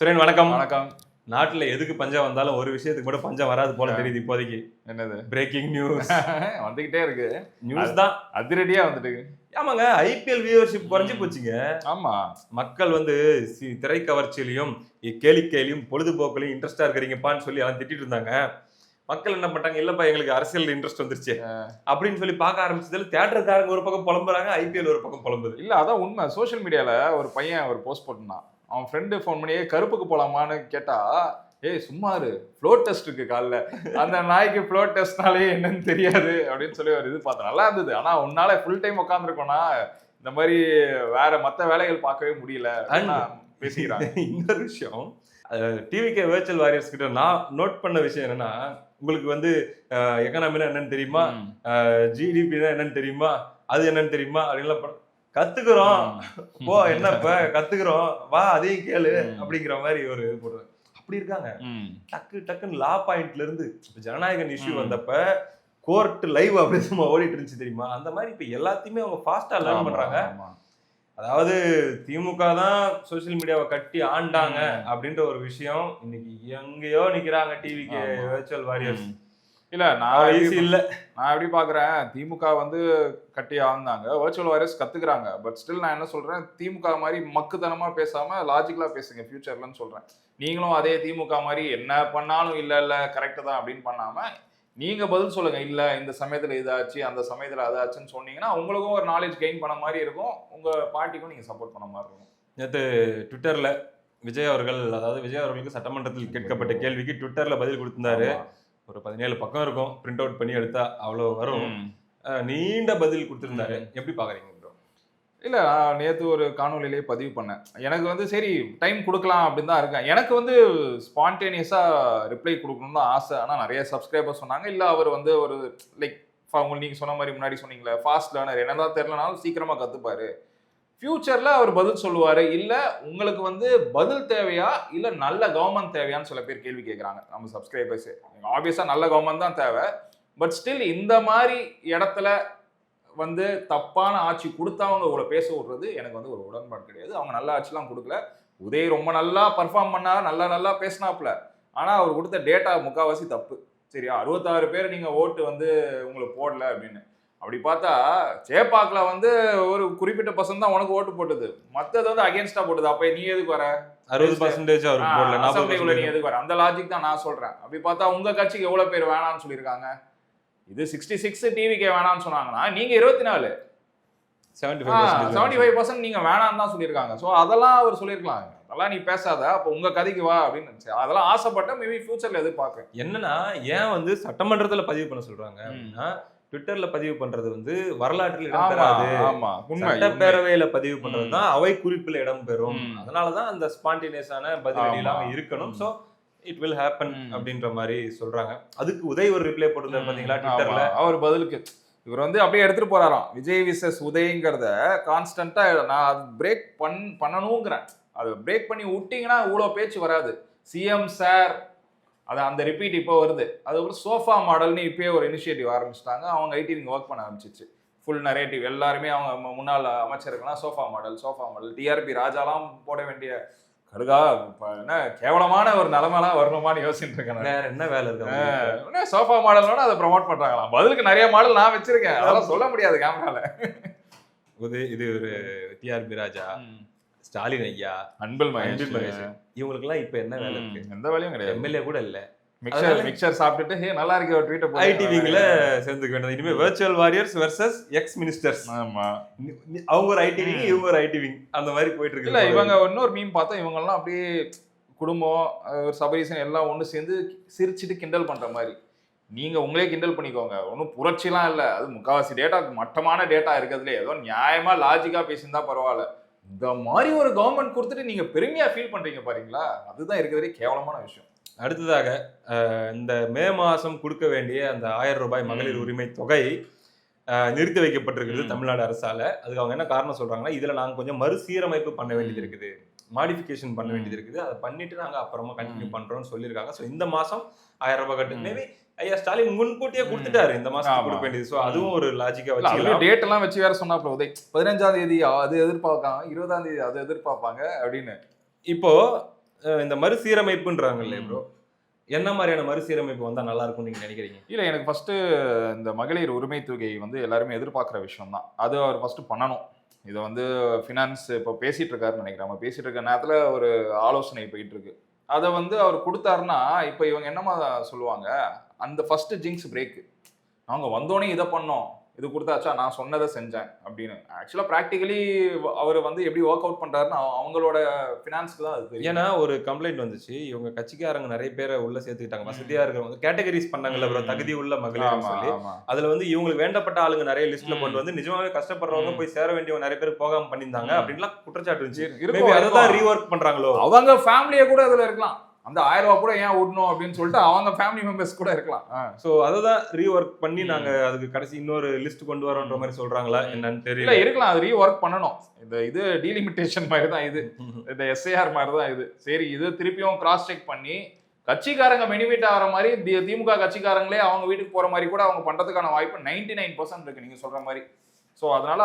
சுரேன் வணக்கம். வணக்கம். நாட்டுல எதுக்கு பஞ்சம் வந்தாலும் ஒரு விஷயத்துக்கு மட்டும் பஞ்சம் வராது போல தெரியுது இப்போதைக்கு. என்னது? Breaking news. வந்துகிட்டே இருக்கு. நியூஸ் தான் அதிரடியா வந்துட்டு. ஆமாங்க, ஐபிஎல் வியூவர்ஷிப் குறைஞ்சு போச்சுங்க. ஆமா. மக்கள் வந்து திரை கவர்ச்சியிலையும் கேளிக்கையிலையும் பொழுதுபோக்குலையும் இன்ட்ரெஸ்டா இருக்கிறீங்கப்பான்னு சொல்லி எல்லாம் திட்டிட்டு இருந்தாங்க. மக்கள் என்ன பண்ணிட்டாங்க, இல்லப்பா எங்களுக்கு அரசியல் இன்ட்ரெஸ்ட் வந்துருச்சு அப்படின்னு சொல்லி பார்க்க ஆரம்பிச்சதுல தியேட்டருக்காரங்க ஒரு பக்கம் புலம்புறாங்க, ஐபிஎல் ஒரு பக்கம் புலம்புது. இல்ல அதான் உண்மை. சோசியல் மீடியால ஒரு பையன் ஒரு போஸ்ட் போட்டுனான். அவன் ஃப்ரெண்டு ஃபோன் பண்ணி கருப்புக்கு போலாமான்னு கேட்டா, ஏய் சும்மா இரு, ஃப்ளோட் டெஸ்ட் இருக்கு காலைல, அந்த நாய்க்கு ஃப்ளோட் டெஸ்ட்னாலே என்னன்னு தெரியாது அப்படின்னு சொல்லி ஒரு இது பார்த்தேன். நல்லா இருந்தது. ஆனா உன்னால ஃபுல் டைம் உட்காந்துருக்கோம்னா இந்த மாதிரி வேற மத்த வேலைகள் பார்க்கவே முடியல பேசிக்கிறாங்க. இன்னொரு விஷயம், டிவிகே வெர்ச்சுவல் வாரியர்ஸ் கிட்ட நான் நோட் பண்ண விஷயம் என்னன்னா, உங்களுக்கு வந்து எக்கனாமினா என்னன்னு தெரியுமா, ஜிடிபினா என்னன்னு தெரியுமா, அது என்னன்னு தெரியுமா அப்படின்லாம் கத்துக்கிறோம். போ என்ன இப்ப கத்துக்கிறோம், வா அதையும் கேளு அப்படிங்கிற மாதிரி ஒரு போடுறது. அப்படி இருக்காங்க. டக்கு டக்குன்னு லா பாயிண்ட்ல இருந்து ஜனநாயகன் இஷ்யூ வந்தப்ப கோர்ட் லைவ் அப்படி சும்மா ஓடிட்டு இருந்துச்சு தெரியுமா, அந்த மாதிரி இப்ப எல்லாத்தையுமே அவங்க ஃபாஸ்டா லேர்ன் பண்றாங்க. அதாவது திமுக தான் சோசியல் மீடியாவை கட்டி ஆண்டாங்க அப்படின்ற ஒரு விஷயம் இன்னைக்கு எங்கேயோ நிக்கிறாங்க டிவிக்கு வெர்ச்சுவல் வாரியர்ஸ். இல்ல நான் எப்படி பாக்குறேன், திமுக வந்து கட்டி ஆழ்ந்தாங்க, வெர்ச்சுவல் வாரியர்ஸ் கத்துக்கிறாங்க. பட் ஸ்டில் நான் என்ன சொல்றேன், திமுக மாதிரி மக்குத்தனமா பேசாம லாஜிக்கலா பேசுங்க ஃபியூச்சர்லன்னு சொல்றேன். நீங்களும் அதே திமுக மாதிரி என்ன பண்ணாலும் இல்ல கரெக்ட் தான் அப்படின்னு பண்ணாம நீங்க பதில் சொல்லுங்க. இல்ல இந்த சமயத்துல இதாச்சு, அந்த சமயத்துல அதாச்சுன்னு சொன்னீங்கன்னா உங்களுக்கும் ஒரு நாலேஜ் கெயின் பண்ண மாதிரி இருக்கும், உங்க பார்ட்டிக்கும் நீங்க சப்போர்ட் பண்ண மாதிரி இருக்கும். நேற்று ட்விட்டர்ல விஜய் அவர்கள், அதாவது விஜய் அவர்களுக்கு சட்டமன்றத்தில் கேட்கப்பட்ட கேள்விக்கு ட்விட்டர்ல பதில் கொடுத்திருந்தாரு. ஒரு 17 பக்கம் இருக்கும், பிரிண்ட் அவுட் பண்ணி எடுத்தா அவ்வளவு வரும். நீண்ட பதில் கொடுத்திருந்தாரு. எப்படி பாக்குறீங்க ப்ரோ? இல்ல நேற்று ஒரு காணொலியிலேயே பதிவு பண்ணேன். எனக்கு வந்து சரி டைம் கொடுக்கலாம் அப்படின்னு தான் இருக்கேன். எனக்கு வந்து ஸ்பான்டேனியஸா ரிப்ளை கொடுக்கணும்னு தான் ஆசை. ஆனா நிறைய சப்ஸ்கிரைபர் சொன்னாங்க, இல்ல அவர் வந்து ஒரு லைக் நீங்க சொன்ன மாதிரி முன்னாடி சொன்னீங்களே ஃபாஸ்ட் லேர்னர், என்னதான் தெரியலனாலும் சீக்கிரமா கத்துப்பாரு, ஃபியூச்சர்ல அவர் பதில் சொல்லுவாரு. இல்ல உங்களுக்கு வந்து பதில் தேவையா இல்ல நல்ல கவர்மெண்ட் தேவையான்னு சில பேர் கேள்வி கேட்கறாங்க நம்ம சப்ஸ்கிரைபர்ஸ். ஆப்வியஸா நல்ல கவர்மெண்ட் தான் தேவை. பட் ஸ்டில் இந்த மாதிரி இடத்துல வந்து தப்பான ஆட்சி கொடுத்தவங்க இவ்வளவு பேச விடுறது எனக்கு வந்து ஒரு உடன்பாடு கிடையாது. அவங்க நல்ல ஆட்சிலாம் கொடுக்கல. உதய் ரொம்ப நல்லா பர்ஃபார்ம் பண்ணா, நல்லா பேசினாப்ல. ஆனா அவர் கொடுத்த டேட்டா முக்காவாசி தப்பு. சரியா, 66 பேர் நீங்க ஓட்டு வந்து உங்களுக்கு போடல அப்படின்னு. அப்படி பார்த்தா சேப்பாக்ல வந்து ஒரு குறிப்பிட்ட பர்சன்ட் தான் உனக்கு ஓட்டு போட்டது, மத்தது வந்து அகைன்ஸ்டா போட்டது. அப்ப நீ எதுக்கு வர? 60% அவருக்கு போடல, 40% நீ எதுக்கு வர? அந்த லாஜிக் தான் நான் சொல்றேன். அப்படி பார்த்தா உங்க கட்சிக்கு எவ்வளவு பேர் வேணாம்னு சொல்லியிருக்காங்க? இது 66 டிவிக்கே வேணாம்னு சொன்னாங்கன்னா நீங்க 24 75% நீங்க வேணாம்னு தான் சொல்லியிருக்காங்க. ஸோ அதெல்லாம் அவர் சொல்லியிருக்கலாம். அதெல்லாம் நீ பேசாத, அப்போ உங்க கதைக்கு வா அப்படின்னு. அதெல்லாம் ஆசைப்பட்ட மேபி ஃபியூச்சர்ல எதிர்பார்க்கிறேன். என்னன்னா, ஏன் வந்து சட்டமன்றத்துல பதிவு பண்ண சொல்றாங்க அப்படின்னா, ட்விட்டர்ல பதிவு பண்றது வந்து வரலாற்றில் இடம் பெறாது. சட்டப்பேரவையில பதிவு பண்றதுதான் அவை குறிப்பில் இடம் பெறும். அதனாலதான் அந்த ஸ்பான்டேனியஸான பதிலடி எல்லாம் இருக்கணும். சோ இட் வில் ஹேப்பன் அப்படின்ற மாதிரி சொல்றாங்க. அதுக்கு உதய் ஒரு ரிப்ளை போட்டிருந்தாரு பாத்தீங்களா ட்விட்டர்ல. அவர் பதிலுக்கு இவர் வந்து அப்படியே எடுத்துட்டு போறாராம். விஜய் விசஸ் உதய்ங்கிறத கான்ஸ்டன்டா நான் பிரேக் பண்ணணுங்கிறேன். அதை பிரேக் பண்ணி விட்டீங்கன்னா இவ்வளவு பேச்சு வராது. சிஎம் சார் அது அந்த ரிப்பீட் இப்போ வருது. அதுக்கப்புறம் சோஃபா மாடல்னு இப்பயே ஒரு இனிஷியேட்டிவ் ஆரம்பிச்சிட்டாங்க. அவங்க ஐடி ஒர்க் பண்ண ஆரம்பிச்சிச்சு. ஃபுல் நரேட்டிவ் எல்லாருமே அவங்க முன்னாள் அமைச்சருக்குலாம் சோஃபா மாடல் டிஆர்பி ராஜாலாம் போட வேண்டிய கடுகா என்ன கேவலமான ஒரு நிலைமைலாம் வரணுமான்னு யோசிச்சுட்டு இருக்கேன். வேற என்ன வேலை இருக்கு? சோஃபா மாடலோட அதை ப்ரமோட் பண்றாங்களாம். பதிலுக்கு நிறைய மாடல் நான் வச்சிருக்கேன், அதெல்லாம் சொல்ல முடியாது கேமரால. இது ஒரு டிஆர்பி ராஜா, ஸ்டாலின் ஐயா, அன்பில் மகேஷ், இவங்களுக்கு எல்லாம் இப்ப என்ன வேலை இருக்கு? எந்த வேலையும் கிடையாது. எம்எல்ஏ கூட இல்ல. மிக்சர் சாப்பிட்டுட்டு ஹே நல்லா இருக்கு ஒரு ட்வீட் போட்டு ஐடிவிங்ல சேர்ந்துக்க வேண்டியது. இனிமே virtual warriors versus ex ministers. ஆமா, அவங்க ஒரு ஐடிவிங், இவங்க ஒரு ஐடிவிங், அந்த மாதிரி போயிட்டு இருக்கு. இல்ல இவங்க இன்னொரு மீம் பார்த்தா இவங்க எல்லாம் அப்படியே குடும்பம் ஒரு சபரீசன் எல்லாம் ஒண்ணு சேர்ந்து சிரிச்சிட்டு கிண்டல் பண்ற மாதிரி. நீங்க உங்களே கிண்டல் பண்ணிக்கோங்க, ஒன்றும் புரட்சிலாம் இல்லை. அது முக்காவாசி டேட்டா மட்டமான டேட்டா இருக்கிறதுலே ஏதோ நியாயமா லாஜிக்கா பேசியிருந்தா பரவாயில்ல. இந்த மாதிரி ஒரு கவர்மெண்ட் கொடுத்துட்டு நீங்க பெருமையா ஃபீல் பண்றீங்க பாருங்களா, அதுதான் இருக்கிறதே கேவலமான விஷயம். அடுத்ததாக இந்த மே மாசம் கொடுக்க வேண்டிய அந்த 1000 ரூபாய் மகளிர் உரிமை தொகை நிறுத்தி வைக்கப்பட்டிருக்கிறது தமிழ்நாடு அரசால. அதுக்கு அவங்க என்ன காரணம் சொல்றாங்கன்னா, இதுல நாங்க கொஞ்சம் மறுசீரமைப்பு பண்ண வேண்டியது இருக்குது, மாடிஃபிகேஷன் பண்ண வேண்டியது இருக்குது, அதை பண்ணிட்டு நாங்க அப்புறமா கண்டினியூ பண்றோம்னு சொல்லியிருக்காங்க. ஸோ இந்த மாசம் 1000 ரூபாய் கட்டு மேபி ஐயா ஸ்டாலின் முன்கூட்டியே கொடுத்துட்டாரு, இந்த மாசம் கொடுக்க வேண்டியது. ஸோ அதுவும் ஒரு லாஜிக்கா வச்சுக்கலாம். டேட் எல்லாம் வச்சு வேற சொன்னாப்ல உதய், 15ஆம் தேதி அது எதிர்பார்க்காங்க, 20ஆம் தேதி அதை எதிர்பார்ப்பாங்க அப்படின்னு. இப்போ இந்த மறுசீரமைப்புன்றாங்க இல்லையா ப்ரோ, என்ன மாதிரியான மறுசீரமைப்பு வந்தா நல்லா இருக்கும்னு நீங்க நினைக்கிறீங்க? இல்ல எனக்கு ஃபர்ஸ்ட் இந்த மகளிர் உரிமை தொகை வந்து எல்லாருமே எதிர்பார்க்குற விஷயம் தான். அது அவர் ஃபர்ஸ்ட் பண்ணணும். இதை வந்து ஃபினான்ஸ் இப்போ பேசிட்டு இருக்காருன்னு நினைக்கிறேன். நம்ம பேசிட்டு இருக்க நேரத்துல ஒரு ஆலோசனை போயிட்டு இருக்கு. அதை வந்து அவர் கொடுத்தாருன்னா இப்போ இவங்க என்னமா சொல்லுவாங்க, அந்த ஃபர்ஸ்ட் ஜிங்ஸ் பிரேக். நாங்க வந்தோடனே இதை பண்ணோம், இது கொடுத்தாச்சா, நான் சொன்னதை செஞ்சேன் அப்படின்னு. ஆக்சுவலா ப்ராக்டிகலி அவர் வந்து எப்படி ஒர்க் அவுட் பண்றாருன்னு அவங்களோட ஃபினான்ஸ்க்கு தான் அது தெரியும். ஏன்னா ஒரு கம்ப்ளைண்ட் வந்துச்சு, இவங்க கட்சிக்காரங்க நிறைய பேரை உள்ள சேர்த்துக்கிட்டாங்க, வசதியா இருக்கிறவங்க கேட்டகரிஸ் பண்ணாங்கல்ல ப்ரோ, தகுதி உள்ள மகளிர் சொல்லி. அதுல வந்து இவங்களுக்கு வேண்டப்பட்ட ஆளுங்க நிறைய லிஸ்ட்ல கொண்டு வந்து நிஜமாவே கஷ்டப்படுறவங்க போய் சேர வேண்டியவங்க நிறைய பேர் போகாம பண்ணியிருந்தாங்க அப்படின்லாம் குற்றச்சாட்டு இருந்துச்சு. அதுதான் ரீவொர்க் பண்றாங்களோ, அவங்க ஃபேமிலியே கூட அதுல இருக்கலாம், அந்த 1000 ரூபாய் கூட ஏன் விடணும் அப்படின்னு சொல்லிட்டு அவங்க ஃபேமிலி மெம்பர்ஸ் கூட இருக்கலாம். சோ அததான் ரீவொர்க் பண்ணி நாங்க அதுக்கு கடைசி இன்னொரு லிஸ்ட் கொண்டு வரோன்ற மாதிரி சொல்றாங்களா என்னன்னு தெரியல. இருக்கலாம், அது ரீவொர்க் பண்ணணும். இது டீலிமிட்டேஷன் மாதிரி தான், இந்த எஸ்ஐஆர் மாதிரி தான் இது. சரி, இது திருப்பியும் கிராஸ் செக் பண்ணி கட்சிக்காரங்க பெனிஃபிட் ஆகிற மாதிரி திமுக கட்சிக்காரங்களே அவங்க வீட்டுக்கு போற மாதிரி கூட அவங்க பண்றதுக்கான வாய்ப்பு 99% இருக்கு நீங்க சொல்ற மாதிரி. ஸோ அதனால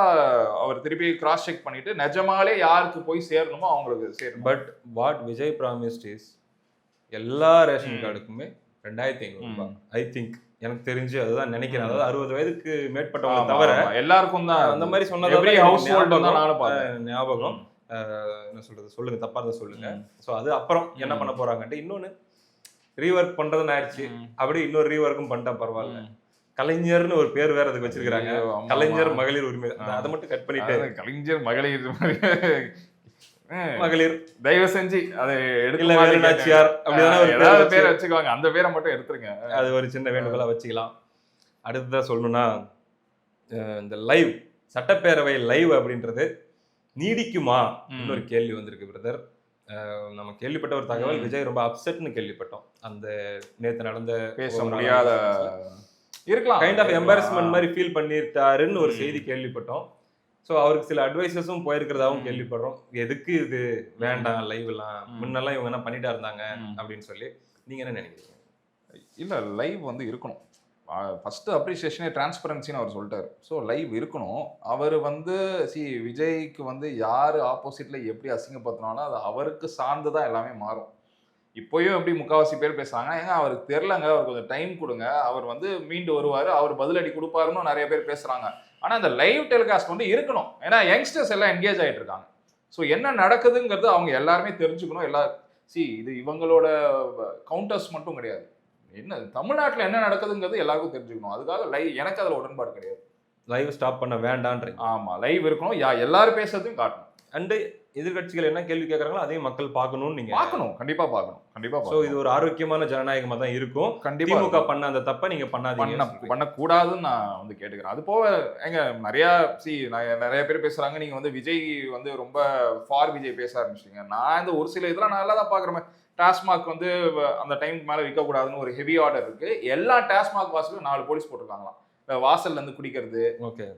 அவர் திருப்பி கிராஸ் செக் பண்ணிட்டு நிஜமாலே யாருக்கு போய் சேரணுமோ அவங்களுக்கு சேரணும். But what Vijay promised is எல்லா ரேஷன் கார்டுக்குமே 2500 ரூபாய். ஐ திங்க் எனக்கு தெரிஞ்சு அதுதான் நினைக்கிறேன். அதாவது 60 வயதுக்கு மேற்பட்டவங்க தவிர எல்லாருக்கும் தான் அந்த மாதிரி சொன்னது ஞாபகம். என்ன சொல்றது, சொல்லுங்க, தப்பா இருந்தா சொல்லுங்க. ஸோ அது அப்புறம் என்ன பண்ண போறாங்கன்ட்டு இன்னொன்னு ரீவொர்க் பண்றதுன்னு ஆயிடுச்சு. அப்படி இன்னொரு ரீவொர்க்கும் பண்ணிட்டா பரவாயில்ல. கலைஞர்னு ஒரு பேர் வேற அதுக்கு வச்சிருக்காங்க, கலைஞர் மகளிர் உரிமை. அதை மட்டும் கட் பண்ணிட்டு கலைஞர் மகளிர் மகளிர் தயவு செஞ்சு அதை எடுக்கலாச்சியார் அப்படிதான் பேரை வச்சுக்குவாங்க, அந்த பேரை மட்டும் எடுத்துருங்க. அது ஒரு சின்ன வேண்டுகோளா வச்சுக்கலாம். அடுத்ததான் சொல்லணும்னா இந்த லைவ் சட்டப்பேரவை லைவ் அப்படின்றது நீடிக்குமா இன்னொரு கேள்வி வந்திருக்கு பிரதர். நம்ம கேள்விப்பட்ட ஒரு தகவல், விஜய் ரொம்ப அப்செட்னு கேள்விப்பட்டோம். அந்த நேத்து நடந்த பேச முடியாத இருக்கலாம் கைண்ட் ஆஃப் எம்பாரஸ்மெண்ட் மாதிரி ஃபீல் பண்ணிட்டாருன்னு ஒரு செய்தி கேள்விப்பட்டோம். ஸோ அவருக்கு சில அட்வைசஸும் போயிருக்கிறதாவும் கேள்விப்படுறோம். எதுக்கு இது வேண்டாம் லைவ் எல்லாம், முன்னெல்லாம் இவங்க என்ன பண்ணிட்டா இருந்தாங்க அப்படின்னு சொல்லி. நீங்க என்ன நினைக்கிறீங்க? இல்லை, லைவ் வந்து இருக்கணும். ஃபர்ஸ்ட் அப்ரிசியேஷனே டிரான்ஸ்பரன்சின்னு அவர் சொல்லிட்டாரு. ஸோ லைவ் இருக்கணும். அவர் வந்து விஜய்க்கு வந்து யார் ஆப்போசிட்ல எப்படி அசிங்கப்படுத்தினாலும் அது அவருக்கு சார்ந்துதான் எல்லாமே மாறும். இப்போயும் எப்படி முக்கால்வாசி பேர் பேசுறாங்க, ஏங்க அவருக்கு தெரிலங்க, அவர் கொஞ்சம் டைம் கொடுங்க, அவர் வந்து மீண்டு வருவார், அவர் பதிலடி கொடுப்பாருன்னு நிறைய பேர் பேசுறாங்க. ஆனால் அந்த லைவ் டெலிகாஸ்ட் வந்து இருக்கணும். ஏன்னா யங்ஸ்டர்ஸ் எல்லாம் என்கேஜ் ஆகிட்டு இருக்காங்க. ஸோ என்ன நடக்குதுங்கிறது அவங்க எல்லாருமே தெரிஞ்சுக்கணும். இது இவங்களோட கவுண்டர்ஸ் மட்டும் கிடையாது, என்ன தமிழ்நாட்டில் என்ன நடக்குதுங்கிறது எல்லாருக்கும் தெரிஞ்சுக்கணும். அதுக்காக எனக்கு அதில் உடன்பாடு கிடையாது. லைவ் ஸ்டாப் பண்ண வேண்டான்றீங்க? ஆமாம், லைவ் இருக்கணும், எல்லாரும் பேசுறதையும் காட்டணும். அண்டு எதிர்கட்சிகள் என்ன கேள்வி கேட்கறாங்களோ அதையும் மக்கள் பார்க்கணும்னு நீங்க பார்க்கணும். கண்டிப்பா பார்க்கணும், கண்டிப்பா. ஸோ இது ஒரு ஆரோக்கியமான ஜனநாயகமா தான் இருக்கும். கண்டிப்பா திமுக பண்ண அந்த தப்பை நீங்க பண்ணக்கூடாதுன்னு நான் வந்து கேட்டுக்கிறேன். அது போக நிறைய பேர் பேசுறாங்க, நீங்க வந்து விஜய் வந்து ரொம்ப ஃபார் விஜய் பேச ஆரம்பிச்சிட்டீங்க. நான் இந்த ஒரு சில இதெல்லாம் நல்லா தான் பாக்குறேன். டாஸ்மாக் வந்து அந்த டைமுக்கு மேல விற்கக்கூடாதுன்னு ஒரு ஹெவி ஆர்டர் இருக்கு. எல்லா டாஸ்மாக் வாசலும் 4 போலீஸ் போட்டிருக்காங்களாம். வாசல்ல இருந்து குடிக்கிறது,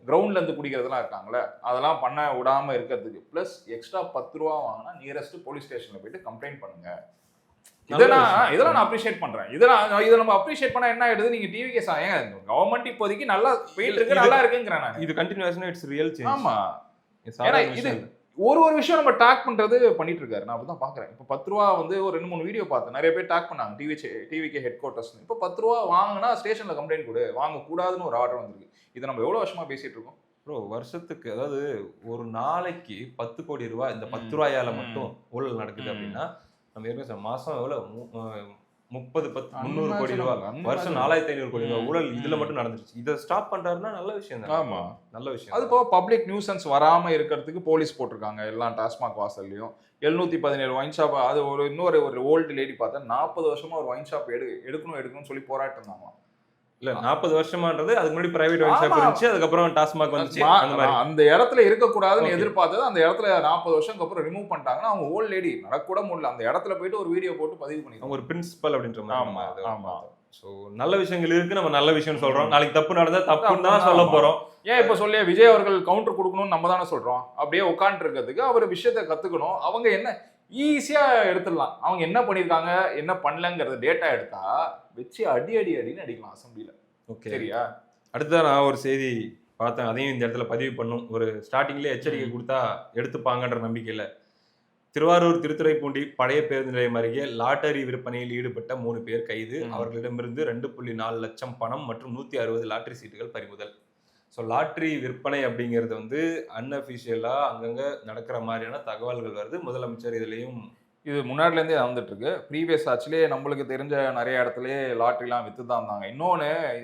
கிரவுண்ட்ல இருந்து குடிக்கிறதுலாம் இருக்காங்களே, அதெல்லாம் பண்ண விடாம இருக்கிறதுக்கு பிளஸ் எக்ஸ்ட்ரா 10 ரூபா வாங்கினா நியரஸ்ட் போலீஸ் ஸ்டேஷன்ல போயிட்டு கம்ப்ளைண்ட் பண்ணுங்க. இதெல்லாம் நான் அப்ரிஷியேட் பண்றேன். இதை நம்ம அப்ரிஷியேட் பண்ணா என்ன ஆயிடுது, நீங்க டிவி கேஸ் கவர்மெண்ட் இப்போதைக்கு நல்லா போயிட்டு இருக்கு, நல்லா இருக்குங்கிறேன். இது கண்டினியூஷனா இட்ஸ் ரியல் சேஞ்ச். ஆமா, இது ஒரு விஷயம் நம்ம டாக் பண்றது பண்ணிட்டு இருக்காரு. நான் அப்படிதான் பாக்குறேன். இப்போ 10 ரூபா வந்து ஒரு 2-3 வீடியோ பார்த்தேன், நிறைய பேர் டாக் பண்ணாங்க டிவிகே ஹெட் குவார்டர்ஸ். இப்போ 10 ரூபா வாங்கினா ஸ்டேஷன்ல கம்ப்ளைண்ட் கொடு, வாங்க கூடாதுன்னு ஒரு ஆர்டர் வந்திருக்கு. இதை நம்ம எவ்வளவு வருஷமா பேசிட்டு இருக்கோம் ப்ரோ. வருஷத்துக்கு, அதாவது ஒரு நாளைக்கு 10 கோடி ரூபாய் இந்த 10 ரூபாயால மட்டும் ஊழல் நடக்குது அப்படின்னா நம்ம ஏற்கனவே மாசம் எவ்வளவு 300 கோடி ரூபாய், வருஷம் 4500 கோடி ரூபாய் ஊழல் இதுல மட்டும் நடந்துருச்சு. இதை ஸ்டாப் பண்றாருன்னா நல்ல விஷயம் தான். ஆமா, நல்ல விஷயம். அது போக பப்ளிக் நியூசன்ஸ் வராம இருக்கிறதுக்கு போலீஸ் போட்டிருக்காங்க எல்லா டாஸ்மாக் வாசல்லையும். 717 wine shop. அது இன்னொரு ஓல்டு லேடி பார்த்தா 40 வருஷமா ஒரு ஒயின் ஷாப் எடுக்கணும்னு சொல்லி போராட்டம் இருந்தாங்க. இல்ல 40 வருஷமான்றது அதுக்கு முன்னாடி பிரைவேட் ஒயின் ஷாப் இருந்துச்சு, அதுக்கப்புறம் டாஸ்மாக் வந்துச்சு. அந்த இடத்துல இருக்கக்கூடாதுன்னு எதிர்பார்த்தது அந்த இடத்துல 40 வருஷத்துக்கு அப்புறம் ரிமூவ் பண்ணிட்டாங்கன்னா அவங்க ஓல்ட் லேடி நடக்கூட முடியல. அந்த இடத்துல போயிட்டு ஒரு வீடியோ போட்டு பதிவு பண்ணிருக்காங்க, ஒரு பிரின்சிபல் அப்படின்ற மாதிரி. ஆமா. ஸோ நல்ல விஷயங்கள் இருக்கு, நம்ம நல்ல விஷயம் சொல்றோம். நாளைக்கு தப்பு நடந்தா தப்புன்னு தான் சொல்ல போறோம். ஏன் இப்ப சொல்லிய விஜய் அவர்கள் கவுண்டர் கொடுக்கணும்னு நம்ம தானே சொல்றோம். அப்படியே உட்காந்து இருக்கிறதுக்கு அவர் விஷயத்தை கத்துக்கணும். அவங்க என்ன ஈஸியா எடுத்துடலாம், அவங்க என்ன பண்ணிருக்காங்க என்ன பண்ணலங்கிறத டேட்டா எடுத்தா வச்சு அடின்னு அடிக்கலாம் அசம்பிளில. ஓகே, சரியா? அடுத்ததான் நான் ஒரு செய்தி பார்த்தேன், அதையும் இந்த இடத்துல பதிவு பண்ணும். ஒரு ஸ்டார்டிங்லேயே எச்சரிக்கை கொடுத்தா எடுத்துப்பாங்கன்ற நம்பிக்கையில் திருவாரூர் திருத்துறைப்பூண்டி பழைய பேருந்து நிலையம் அருகே லாட்டரி விற்பனையில் ஈடுபட்ட 3 பேர் கைது. அவர்களிடமிருந்து 2.4 லட்சம் பணம் மற்றும் 160 லாட்டரி சீட்டுகள் பறிமுதல். ஸோ லாட்டரி விற்பனை அப்படிங்கிறது வந்து அன்அஃபிஷியலா அங்கங்க நடக்கிற மாதிரியான தகவல்கள் வருது. முதலமைச்சர் இதுலயும் இது முன்னாடிலேருந்தே வந்துட்டு இருக்கு. ப்ரீவியஸ் ஆக்சுவலி நம்மளுக்கு தெரிஞ்ச நிறைய இடத்துலயே லாட்டரிலாம் வித்து தான் இருந்தாங்க.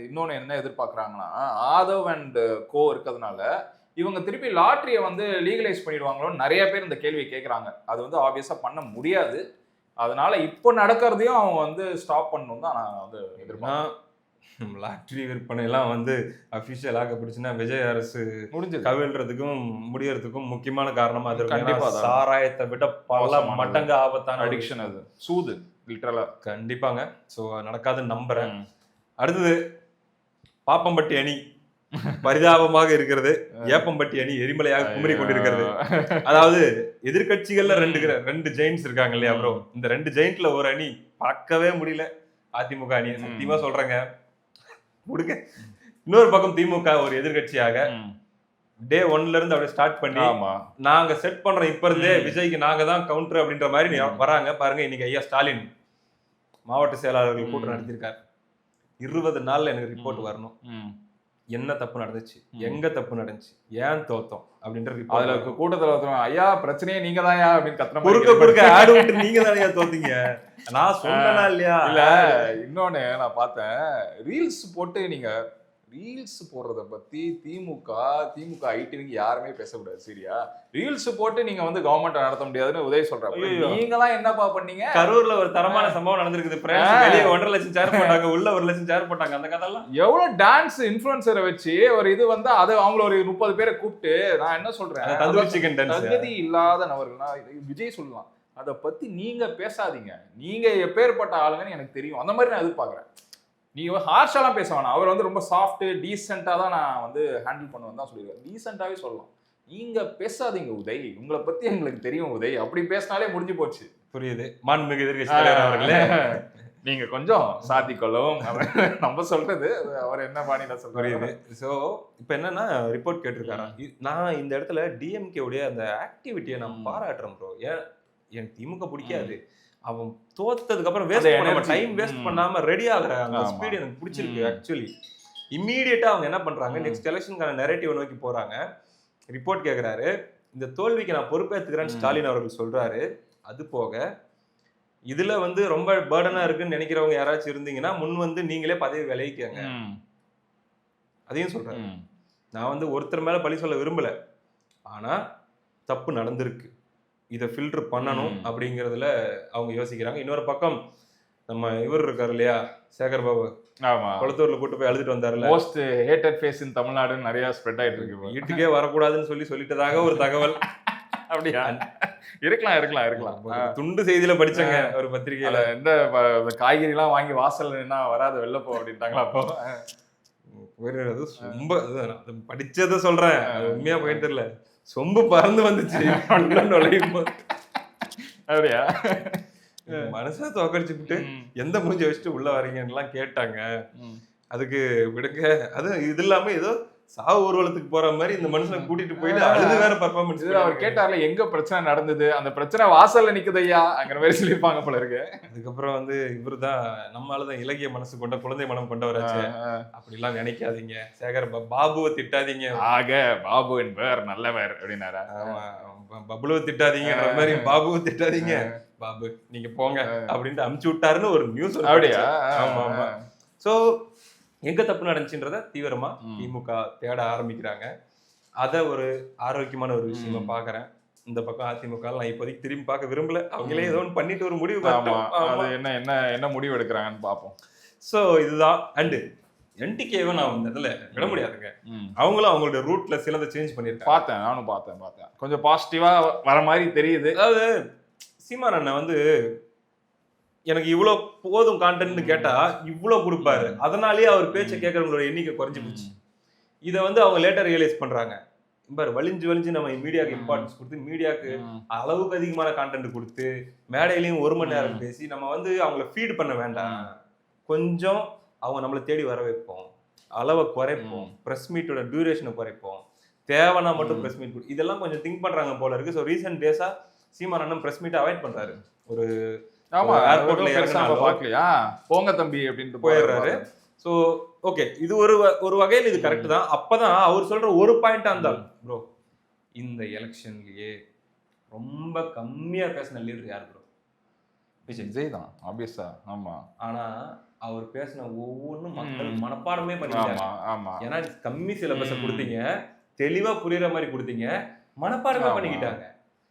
இன்னொன்னு என்ன எதிர்பார்க்குறாங்கன்னா, ஆதவ் அண்ட் கோ இருக்கிறதுனால இவங்க திருப்பி லாட்டரிய வந்து லீகலைஸ் பண்ணிடுவாங்களோன்னு நிறைய பேர் இந்த கேள்வியை கேட்குறாங்க. அது வந்து ஆப்வியஸா பண்ண முடியாது. அதனால இப்போ நடக்கிறதையும் அவங்க வந்து ஸ்டாப் பண்ணணும் தான் நான் வந்து எதிர்பார்க்கிறேன். லாட்டரி விற்பனை எல்லாம் வந்து அபிஷியல் ஆக்கப்படுச்சுன்னா விஜய் அரசு முடிஞ்சது கவிழ்றதுக்கும் முடியறதுக்கும் முக்கியமான காரணமா அது கண்டிப்பா இருக்கும். சாராயத்தை விட பல மடங்கு ஆபத்தான அடிக்ஷன் அது. சூது லிட்டரலா. கண்டிப்பாங்க. ஸோ நடக்காதுன்னு நம்புறேன். அடுத்தது பாப்பம்பட்டி அணி பரிதாபமாக இருக்கிறது. ஏப்பம்பட்டி அணி எரிமலையாக குமரி கொண்டிருக்கிறது. அதாவது எதிர்கட்சிகள்ல ரெண்டு ஜெயின்ஸ் இருக்காங்க இல்லையா ப்ரோ? இந்த 2 ஜெயின்ட்ல ஒரு அணி பார்க்கவே முடியல. அதிமுக அணி சத்தியமா சொல்றேங்க. கொடுங்க. இன்னொரு பக்கம் திமுக ஒரு எதிர்கட்சியாக டே 1ல இருந்து அப்படியே ஸ்டார்ட் பண்ணி நாங்க செட் பண்றோம் இப்ப இருந்தே விஜய்க்கு நாங்க தான் கவுண்டர் அப்படின்ற மாதிரி வராங்க பாருங்க. இன்னைக்கு ஐயா ஸ்டாலின் மாவட்ட செயலாளர்கள் கூட்டம் நடத்திருக்காரு. 20 நாள்ல எனக்கு ரிப்போர்ட் வரணும். என்ன தப்பு நடந்துச்சு, எங்க தப்பு நடந்துச்சு, ஏன் தோத்தோம் அப்படின்ற அதுல கூட்டத்துல ஐயா பிரச்சனையே நீங்க தான் அப்படின்னு கத்துற கொடுக்க ஆடு விட்டு நீங்க தானே தோத்தீங்க. நான் சொன்னா இல்லையா? இல்ல இன்னொன்னு நான் பார்த்தேன், ரீல்ஸ் போட்டு நீங்க ரீல்ஸ் போடுறத பத்தி திமுக ஐடிவிக்கு யாருமே பேசக்கூடாது. சரியா? ரீல்ஸ் போட்டு நீங்க வந்து கவர்மெண்ட் நடத்த முடியாதுன்னு உதய் சொல்றாங்க. நீங்க எல்லாம் என்னப்பா பண்ணீங்க? கரூர்ல ஒரு தரமான சம்பவம் நடந்திருக்குது. வெளியே 1.5 லட்சம் சேர் போட்டாங்க, உள்ள 1 லட்சம் சேர் போட்டாங்க. அந்த கதையெல்லாம் எவ்வளவு டான்ஸ் இன்ஃபுளுசரை வச்சு ஒரு இது வந்து அது அவங்கள ஒரு 30 பேரை கூப்பிட்டு நான் என்ன சொல்றேன், தகுதி இல்லாத நபர்கள்னா விஜய் சொல்லலாம். அதை பத்தி நீங்க பேசாதீங்க. நீங்க எப்பேற்பட்ட ஆளுங்கன்னு எனக்கு தெரியும். அந்த மாதிரி நான் எதிர்பார்க்கிறேன். நீங்க ஹார்ஷாலாம் பேச வேணாம். அவர் வந்து ரொம்ப சாஃப்ட் டீசெண்டா தான் நான் வந்து ஹேண்டில் பண்ணுவேன் தான் சொல்லியிருக்காரு. டீசெண்டாவே சொல்லலாம். நீங்க பேசாதீங்க உதய், உங்களை பத்தி எங்களுக்கு தெரியும் உதய், அப்படி பேசினாலே முடிஞ்சு போச்சு. புரியுது. மாண்புமிகு எதிர்க்கட்சி தலைவர் அவர்களே, நீங்க கொஞ்சம் சாத்தி கொள்ளவும் நம்ம சொல்றது அவர் என்ன பாணியில சொல்றாரு. சோ இப்ப என்னன்னா ரிப்போர்ட் கேட்டிருக்காரு. நான் இந்த இடத்துல டிஎம்கே உடைய அந்த ஆக்டிவிட்டியை நான் பாராட்டுறேன் ப்ரோ. ஏன் எனக்கு திமுக பிடிக்காது, அவன் தோத்ததுக்கு அப்புறம் டைம் வேஸ்ட் பண்ணாம ரெடி ஆகுற அந்த ஸ்பீட் எனக்கு பிடிச்சிருக்கு. ஆக்சுவலி இம்மீடியட்டா அவங்க என்ன பண்றாங்க, நெக்ஸ்ட் எலெக்ஷனுக்கான நரேட்டிவ் நோக்கி போறாங்க. ரிப்போர்ட் கேக்குறாரு, இந்த தோல்விக்கு நான் பொறுப்பேற்றுக்கிறேன்னு ஸ்டாலின் அவர்கள் சொல்றாரு. அது போக இதுல வந்து ரொம்ப பேர்டனா இருக்குன்னு நினைக்கிறவங்க யாராச்சும் இருந்தீங்கன்னா முன் வந்து நீங்களே பதவி விளைவிக்கங்க, அதையும் சொல்றாரு. நான் வந்து ஒருத்தர் மேல பழி சொல்ல விரும்பல, ஆனா தப்பு நடந்திருக்கு, இதை ஃபில்டர் பண்ணணும் அப்படிங்கிறதுல அவங்க யோசிக்கிறாங்க. இன்னொரு பக்கம் நம்ம இவர் இருக்காரு இல்லையா, சேகர் பாபு, குளத்தூர்ல கூட்டு போய் அழுதுட்டு வந்தாருல, மோஸ்ட் ஹேட்டட் ஃபேஸ் இன் தமிழ்நாடுன்னு நிறைய ஸ்ப்ரெட் ஆயிட்டு இருக்கு. வீட்டுக்கே வரக்கூடாதுன்னு சொல்லிட்டதாக ஒரு தகவல். அப்படியா? இருக்கலாம். துண்டு செய்தியில படிச்சங்க ஒரு பத்திரிகையில. இந்த காய்கறி எல்லாம் வாங்கி வாசல் என்ன வராது வெள்ளப்போ அப்படின்ட்டாங்களா? அப்போ ரொம்ப படிச்சத சொல்றேன், உண்மையா போயிட்டு தெரியல, சொம்பு பறந்து வந்துச்சு நுழையும் போது. அப்படியா? மனசா தோக்கடிச்சுட்டு எந்த மூஞ்ச வச்சுட்டு உள்ள வரீங்கன்னு எல்லாம் கேட்டாங்க. அதுக்கு விடுங்க, அது இது இல்லாம ஏதோ சாவு ஊர்வலத்துக்கு போற மாதிரி இந்த மனுஷனை கூட்டிட்டு போயிட்டு அழுது வேற பர்ஃபார்மன்ஸ். அவர் கேட்டார்ல எங்க பிரச்சனை நடந்தது, அந்த பிரச்சனை வாசல்ல நிக்குதையா அங்கிற மாதிரி சொல்லியிருப்பாங்க போல இருக்கு. அதுக்கப்புறம் வந்து இவருதான் நம்மளாலதான் இலகிய மனசு கொண்ட குழந்தை மனம் கொண்டவராச்சு, அப்படி எல்லாம் நினைக்காதீங்க, சேகர் பாபுவை திட்டாதீங்க, ஆக பாபு என்பவர் நல்லவர் அப்படின்னாரா. பபுலுவை திட்டாதீங்கன்ற மாதிரி பாபுவை திட்டாதீங்க, பாபு நீங்க போங்க அப்படின்ட்டு அமுச்சு விட்டாருன்னு ஒரு நியூஸ். அப்படியா? ஆமா ஆமா. சோ எங்க தப்பு நடந்துச்சுன்றத தீவிரமா திமுக தேட ஆரம்பிக்கிறாங்க. அத ஒரு ஆரோக்கியமான ஒரு விஷயமா பாக்குறேன். இந்த பக்கம் அதிமுக நான் இப்போதைக்கு திரும்பி பார்க்க விரும்பல. அவங்களே ஏதோ ஒன்று பண்ணிட்டு ஒரு முடிவு என்ன முடிவு எடுக்கிறாங்கன்னு பார்ப்போம். சோ இதுதான். அண்ட் என்டிகேவை நான் இந்த இதுல விட முடியாதுங்க. அவங்களும் அவங்களோட ரூட்ல சிலதை சேஞ்ச் பண்ணிருக்காங்க. நானும் பார்த்தேன். கொஞ்சம் பாசிட்டிவா வர மாதிரி தெரியுது. அதாவது சீமான் அண்ணன் வந்து எனக்கு இவ்வளோ போதும் கான்டென்ட்னு கேட்டா இவ்வளோ கொடுப்பாரு. அதனாலேயே அவர் பேச்சை கேட்கறவங்களோட எண்ணிக்கை குறைஞ்சு போச்சு. இதை வந்து அவங்க லேட்டர் ரியலைஸ் பண்றாங்க. வலிஞ்சு நம்ம மீடியாவுக்கு இம்பார்ட்டன்ஸ் கொடுத்து மீடியாவுக்கு அளவுக்கு அதிகமான கான்டென்ட் கொடுத்து மேடையிலையும் 1 மணி நேரம் பேசி நம்ம வந்து அவங்கள ஃபீட் பண்ண வேண்டாம். கொஞ்சம் அவங்க நம்மளை தேடி வர வைப்போம், அளவை குறைப்போம், ப்ரெஸ் மீட்டோட டியூரேஷனை குறைப்போம், தேவைன்னா மட்டும் ப்ரெஸ் மீட் இதெல்லாம் கொஞ்சம் திங்க் பண்றாங்க போல இருக்கு. ஸோ ரீசெண்ட் டேஸா சீமான் அண்ணன் பிரஸ் மீட் அவாய்ட் பண்றாரு. ஒரு ஆமா, ஏர்போர்ட்ல பெருசா இறங்கினாலும் பார்க்கலையா, போங்க தம்பி அப்படின்ட்டு போயிடுறாரு. ஸோ ஓகே, இது ஒரு வகையில் இது கரெக்ட் தான். அப்பதான் அவர் சொல்ற ஒரு பாயிண்டா இருந்தாலும் ப்ரோ, இந்த எலெக்ஷன்லயே ரொம்ப கம்மியா பேசின லீடர் யார் ப்ரோ? விஜய் தான் ஆப்வியஸா. ஆமா, ஆனா அவர் பேசின ஒவ்வொன்றும் மக்கள் மனப்பாடமே பண்ணிட்டாங்க. ஆமா, ஏன்னா கம்மி சிலபஸை கொடுத்தீங்க, தெளிவா புரியுற மாதிரி கொடுத்தீங்க, மனப்பாடமே பண்ணிக்கிட்டாங்க.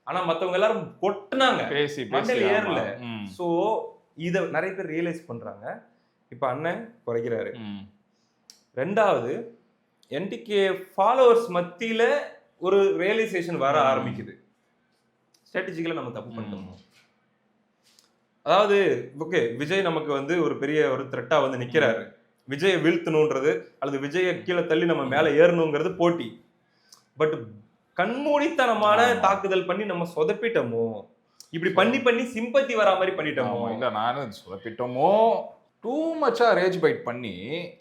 ஆனா மத்தவங்க எல்லாரும் கொட்டுனாங்க, பேசி மண்டையில ஏறல. சோ இத நிறைய பேர் ரியலைஸ் பண்றாங்க. இப்ப அண்ணன் குறைக்கிறாரு. ரெண்டாவது, என்டிகே ஃபாலோவர்ஸ் மத்தியில ஒரு ரியலைசேஷன் வர ஆரம்பிக்குது. ஸ்ட்ராட்டஜிக்கலா நம்ம தப்பு பண்ணிட்டோம். அதாவது ஓகே, விஜய் நமக்கு வந்து ஒரு பெரிய ஒரு த்ரெட்டா வந்து நிக்கிறாரு. விஜயை வீழ்த்தணும்ன்றது அல்லது விஜயை கீழே தள்ளி நம்ம மேல ஏறணுங்கிறது போட்டி. பட் கண்மூடித்தனமான தாக்குதல் பண்ணி நம்ம சொதப்பிட்டோமோ, இப்படி பண்ணி சிம்பத்தி வரா மாதிரி பண்ணிட்டோமோ. இல்ல, நானும் சொதப்பிட்டோமோ, டூ மச்சா ரேஜ் பைட் பண்ணி.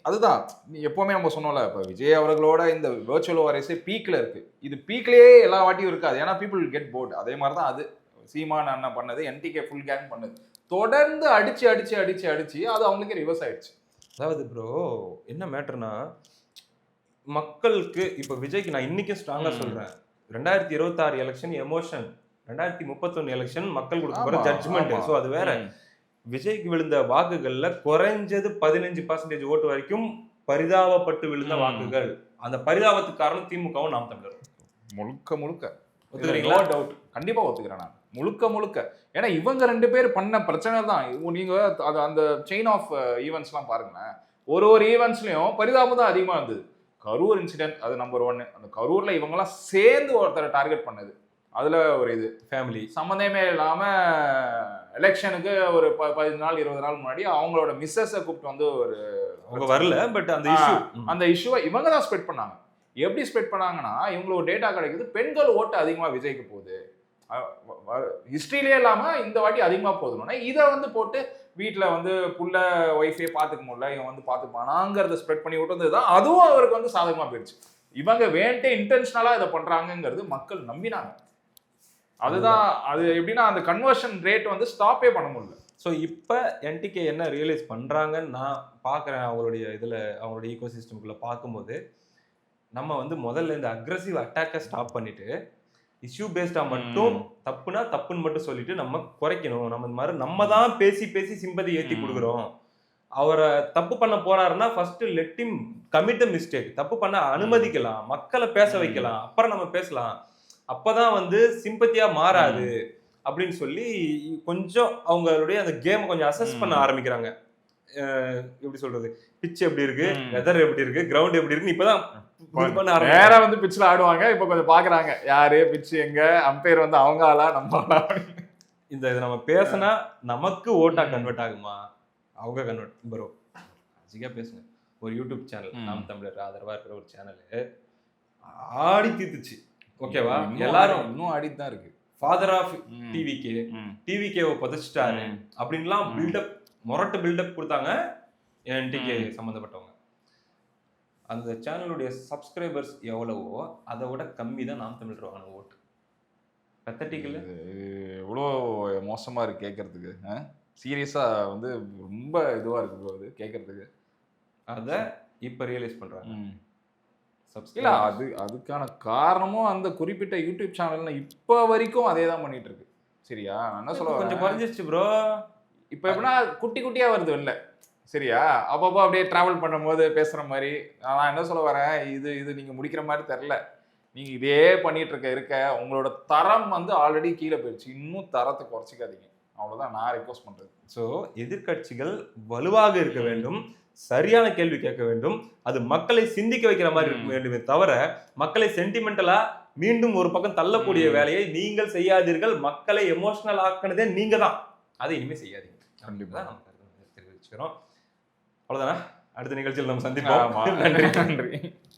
அதுதான் எப்பவுமே நம்ம சொன்னோம்ல, இப்போ விஜய் அவர்களோட இந்த வெர்ச்சுவல் வாரிஸே பீக்ல இருக்கு. இது பீக்லயே எல்லா வாட்டியும் இருக்காது, ஏன்னா பீப்புள் கெட் போர்ட். அதே மாதிரி தான் அது சீமான் அண்ணன் பண்ணது, என்டிகே ஃபுல் கேங் பண்ணது. தொடர்ந்து அடிச்சு அது அவங்களுக்கே ரிவர்ஸ் ஆயிடுச்சு. அதாவது ப்ரோ என்ன மேட்டர்னா, மக்களுக்கு இப்ப விஜய்க்கு நான் இன்னைக்கும் ஸ்ட்ராங்கா சொல்றேன், 2026 எலெக்ஷன் எமோஷன், 2031 எலெக்ஷன் மக்கள் கொடுக்க போற ஜட்ஜ்மெண்ட். சோ அது வேற. விஜய்க்கு விழுந்த வாக்குகள்ல குறைஞ்சது 15% ஓட்டு வரைக்கும் பரிதாபப்பட்டு விழுந்த வாக்குகள். அந்த பரிதாபத்துக்கு காரணம் திமுகவும் நாம் தமிழரும். முழுக்க ஒத்துக்கிறீங்களா? டவுட், கண்டிப்பா ஒத்துக்கிறேன் நான். முழுக்க ஏன்னா இவங்க 2 பேர் பண்ண பிரச்சனை தான். நீங்க அந்த செயின் ஆஃப் ஈவெண்ட்ஸ்லாம் பாருங்களேன், ஒரு ஈவெண்ட்ஸ்லயும் பரிதாபம் தான் அதிகமா இருந்தது. கரூர் இன்சிடென்ட் அது நம்பர் 1. அந்த கரூர்ல இவங்கெல்லாம் சேர்ந்து ஒருத்தரை டார்கெட் பண்ணது, அதுல ஒரு இது ஃபேமிலி சம்மந்தமே இல்லாம எலெக்ஷனுக்கு ஒரு 15 நாள் 20 நாள் முன்னாடி அவங்களோட மிஸ்ஸஸை கூப்பிட்டு வந்து அவங்க வரல. பட் அந்த இஷ்யூவை இவங்க தான் ஸ்ப்ரெட் பண்ணாங்க. எப்படி ஸ்ப்ரெட் பண்ணாங்கன்னா, இவங்களுக்கு டேட்டா கிடைக்குது, பெண்கள் ஓட்டு அதிகமா விஜய்க்கு போகுது, ஹிஸ்டரியிலே இல்லாம இந்த வாட்டி அதிகமா போதுன்னா இதை வந்து போட்டு வீட்டில் வந்து புள்ள ஒய்ஃபே பார்த்துக்க முடியல, இவன் வந்து பார்த்துப்பானாங்கிறத ஸ்ப்ரெட் பண்ணி விட்டு வந்தது தான். அதுவும் அவருக்கு வந்து சாதகமாக போயிடுச்சு. இவங்க வேண்டே இன்டென்ஷனலாக இதை பண்ணுறாங்கிறது மக்கள் நம்பினாங்க. அதுதான் அது எப்படின்னா அந்த கன்வர்ஷன் ரேட் வந்து ஸ்டாப்பே பண்ண முடியல. ஸோ இப்போ என்டிகே என்ன ரியலைஸ் பண்ணுறாங்கன்னு நான் பார்க்குறேன். அவங்களுடைய இதில் அவங்களுடைய ஈகோ சிஸ்டம்குள்ளே பார்க்கும்போது, நம்ம வந்து முதல்ல இந்த அக்ரெசிவ் அட்டாக்கை ஸ்டாப் பண்ணிட்டு இஷ்யூ பேஸ்டா மட்டும் தப்புனா தப்புன்னு மட்டும் சொல்லிட்டு நம்ம குறைக்கணும். நம்ம இந்த மாதிரி நம்ம தான் பேசி சிம்பதி ஏற்றி கொடுக்குறோம். அவரை தப்பு பண்ண போறாருன்னா first let him commit the mistake. தப்பு பண்ண அனுமதிக்கலாம், மக்களை பேச வைக்கலாம், அப்புறம் நம்ம பேசலாம். அப்பதான் வந்து சிம்பத்தியா மாறாது அப்படின்னு சொல்லி கொஞ்சம் அவங்களுடைய அந்த கேம் கொஞ்சம் அசஸ் பண்ண ஆரம்பிக்கிறாங்க. எப்படி சொல்றது, பிட்ச் எப்படி இருக்கு, வெதர் எப்படி இருக்கு, கிரவுண்ட் எப்படி இருக்குன்னு இப்பதான் வேற வந்து பிட்ச்ல ஆடுவாங்க. இப்ப கொஞ்சம் பாக்குறாங்க யாரு பிட்ச் எங்க, அம்பையர் வந்து அவங்க ஆளா நம்ம ஆளா. இந்த இதை நம்ம பேசினா நமக்கு ஓட்டா கன்வெர்ட் ஆகுமா, அவங்க கன்வெர்ட் ப்ரோ அதிகா பேசுங்க. ஒரு யூடியூப் சேனல் நாம் தமிழர் ஆதரவா இருக்கிற ஒரு சேனல் ஆடி தீர்த்துச்சு. ஓகேவா, எல்லாரும் இன்னும் ஆடிட்டு தான் இருக்கு. ஃபாதர் ஆஃப் டிவிகேவை புதைச்சிட்டாரு அப்படின்லாம் பில்டப், மொரட்டு பில்டப் கொடுத்தாங்க என்டிகே சம்மந்தப்பட்டவங்க. அந்த சேனலுடைய சப்ஸ்கிரைபர்ஸ் எவ்வளவோ அதை விட கம்மி தான் நாம் தமிழர் வாங்கின ஓட்டு. பெத்தட்டிக்கல். எவ்வளோ மோசமா இருக்கு கேட்கறதுக்கு. சீரியஸா வந்து ரொம்ப இதுவா இருக்கு அது கேட்கறதுக்கு. அதை இப்போ ரியலைஸ் பண்றாங்க. இல்ல அதுக்கான காரணமும் அந்த குறிப்பிட்ட யூடியூப் சேனல்ல இப்போ வரைக்கும் அதே தான் பண்ணிட்டு இருக்கு. சரியா, நான் என்ன சொல்ல கொஞ்சம் குறைஞ்சிருச்சு ப்ரோ. இப்போ எப்படின்னா குட்டியா வருது இல்லை. சரியா, அப்பப்போ அப்படியே டிராவல் பண்ணும்போது பேசுற மாதிரி. நான் என்ன சொல்ல வரேன், இது நீங்க முடிக்கிற மாதிரி தெரியல. நீங்க இதே பண்ணிட்டு இருக்க உங்களோட தரம் வந்து ஆல்ரெடி கீழே போயிடுச்சு. இன்னும் தரத்தை குறைச்சிக்காதீங்க, அவ்வளவுதான் நான் ரெக்வஸ்ட் பண்றது. ஸோ எதிர்கட்சிகள் வலுவாக இருக்க வேண்டும், சரியான கேள்வி கேட்க வேண்டும், அது மக்களை சிந்திக்க வைக்கிற மாதிரி இருக்க வேண்டுமே தவிர மக்களை சென்டிமெண்டலா மீண்டும் ஒரு பக்கம் தள்ளக்கூடிய வேலையை நீங்கள் செய்யாதீர்கள். மக்களை எமோஷனல் ஆக்கினதே நீங்க தான், அதை இனிமே செய்யாதீங்க. கண்டிப்பா நம்ம தெரிவிச்சுக்கிறோம். அவ்வளவுதானே, அடுத்த நிகழ்ச்சியில் நம்ம சந்திப்போம். நன்றி.